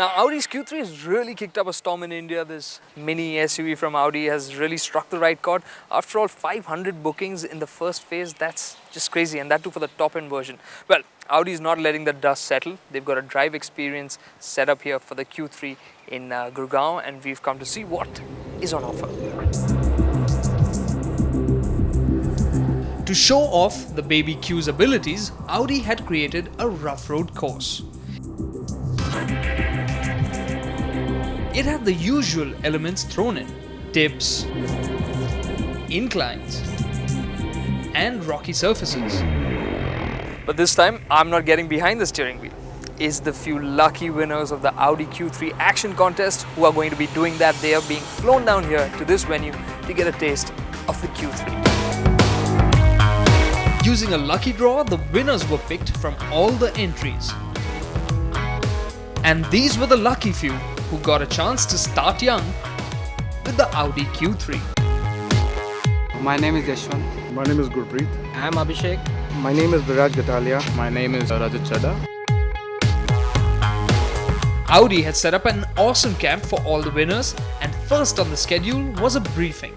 Now Audi's Q3 has really kicked up a storm in India. This mini SUV from Audi has really struck the right chord. After all, 500 bookings in the first phase, that's just crazy, and that too for the top-end version. Well, Audi is not letting the dust settle. They've got a drive experience set up here for the Q3 in Gurgaon, and we've come to see what is on offer. To show off the baby Q's abilities, Audi had created a rough road course. It had the usual elements thrown in: dips, inclines, and rocky surfaces. But this time, I'm not getting behind the steering wheel. It's the few lucky winners of the Audi Q3 action contest who are going to be doing that. They are being flown down here to this venue to get a taste of the Q3. Using a lucky draw, the winners were picked from all the entries. And these were the lucky few who got a chance to start young with the Audi Q3. My name is Yashwant. My name is Gurpreet. I am Abhishek. My name is Viraj Gatalia. My name is Rajat Chadha. Audi had set up an awesome camp for all the winners, and first on the schedule was a briefing.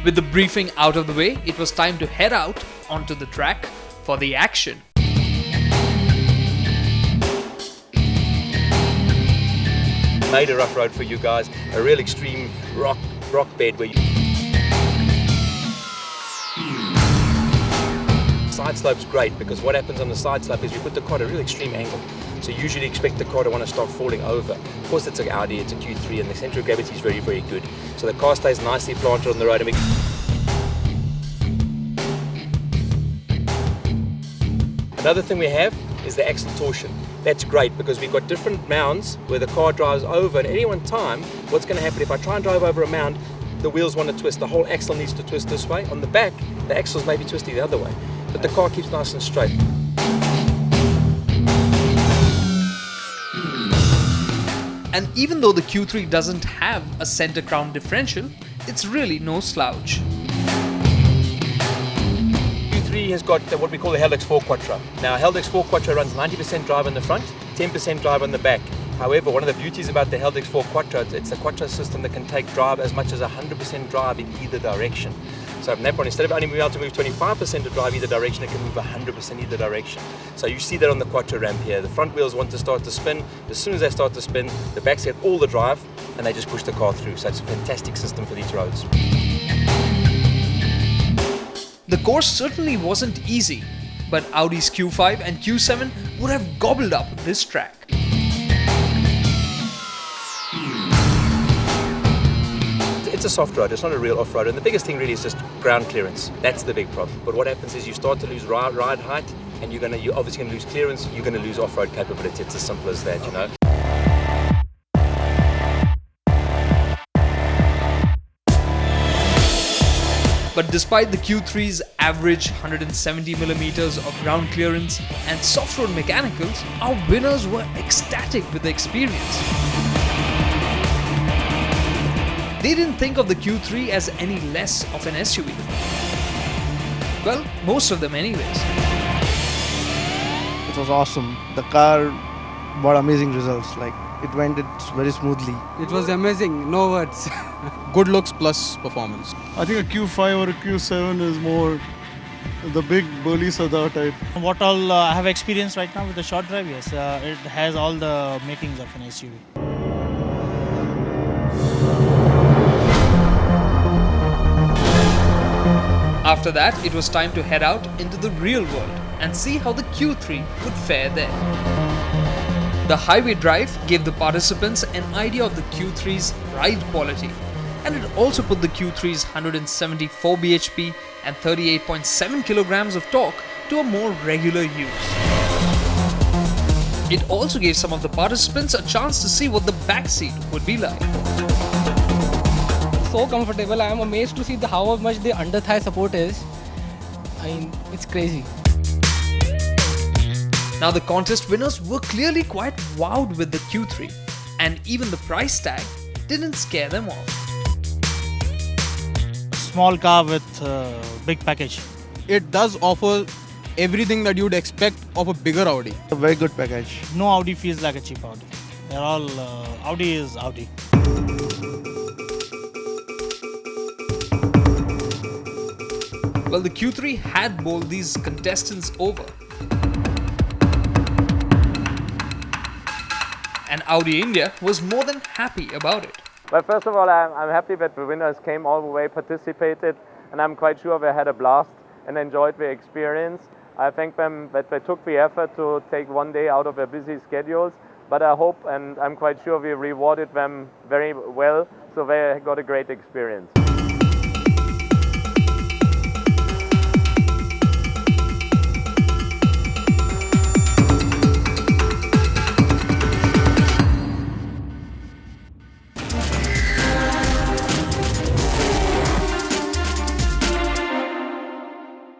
With the briefing out of the way, it was time to head out onto the track for the action. Made a rough road for you guys, a real extreme rock bed where you... Side slope's great because what happens on the side slope is we put the car at a real extreme angle. So you usually expect the car to want to start falling over. Of course it's an Audi, it's a Q3, and the centre of gravity is very, very good. So the car stays nicely planted on the road. Another thing we have is the axle torsion. That's great because we've got different mounds where the car drives over, and at any one time, what's going to happen if I try and drive over a mound, the wheels want to twist, the whole axle needs to twist this way. On the back, the axles may be twisting the other way, but the car keeps nice and straight. And even though the Q3 doesn't have a center crown differential, it's really no slouch. Q3 has got what we call the Helix 4 Quattro. Now, Helix 4 Quattro runs 90% drive on the front, 10% drive on the back. However, one of the beauties about the Helix 4 Quattro, it's a Quattro system that can take drive as much as 100% drive in either direction. So from that point, instead of only being able to move 25% of drive either direction, it can move 100% either direction. So you see that on the Quattro ramp here. The front wheels want to start to spin. As soon as they start to spin, the backs get all the drive and they just push the car through. So it's a fantastic system for these roads. The course certainly wasn't easy, but Audi's Q5 and Q7 would have gobbled up this track. It's a soft road, it's not a real off-road, and the biggest thing really is just ground clearance. That's the big problem. But what happens is you start to lose ride height, and you're obviously going to lose clearance, you're going to lose off-road capability. It's as simple as that, you know. But despite the Q3's average 170 millimeters of ground clearance and soft road mechanicals, our winners were ecstatic with the experience. They didn't think of the Q3 as any less of an SUV. Well, most of them anyways. It was awesome. The car brought amazing results. Like it went very smoothly. It was amazing, no words. Good looks plus performance. I think a Q5 or a Q7 is more the big burly Sada type. What all I have experienced right now with the short drive, yes, it has all the makings of an SUV. After that, it was time to head out into the real world and see how the Q3 would fare there. The highway drive gave the participants an idea of the Q3's ride quality, and it also put the Q3's 174 bhp and 38.7 kilograms of torque to a more regular use. It also gave some of the participants a chance to see what the back seat would be like. So comfortable. I am amazed to see how much the under thigh support is. I mean, it's crazy. Now the contest winners were clearly quite wowed with the Q3, and even the price tag didn't scare them off. Small car with big package. It does offer everything that you'd expect of a bigger Audi. A very good package. No Audi feels like a cheap Audi. They're all Audi is Audi. Well, the Q3 had bowled these contestants over. And Audi India was more than happy about it. Well, first of all, I'm happy that the winners came all the way, participated, and I'm quite sure they had a blast and enjoyed the experience. I thank them that they took the effort to take one day out of their busy schedules, but I hope and I'm quite sure we rewarded them very well, so they got a great experience.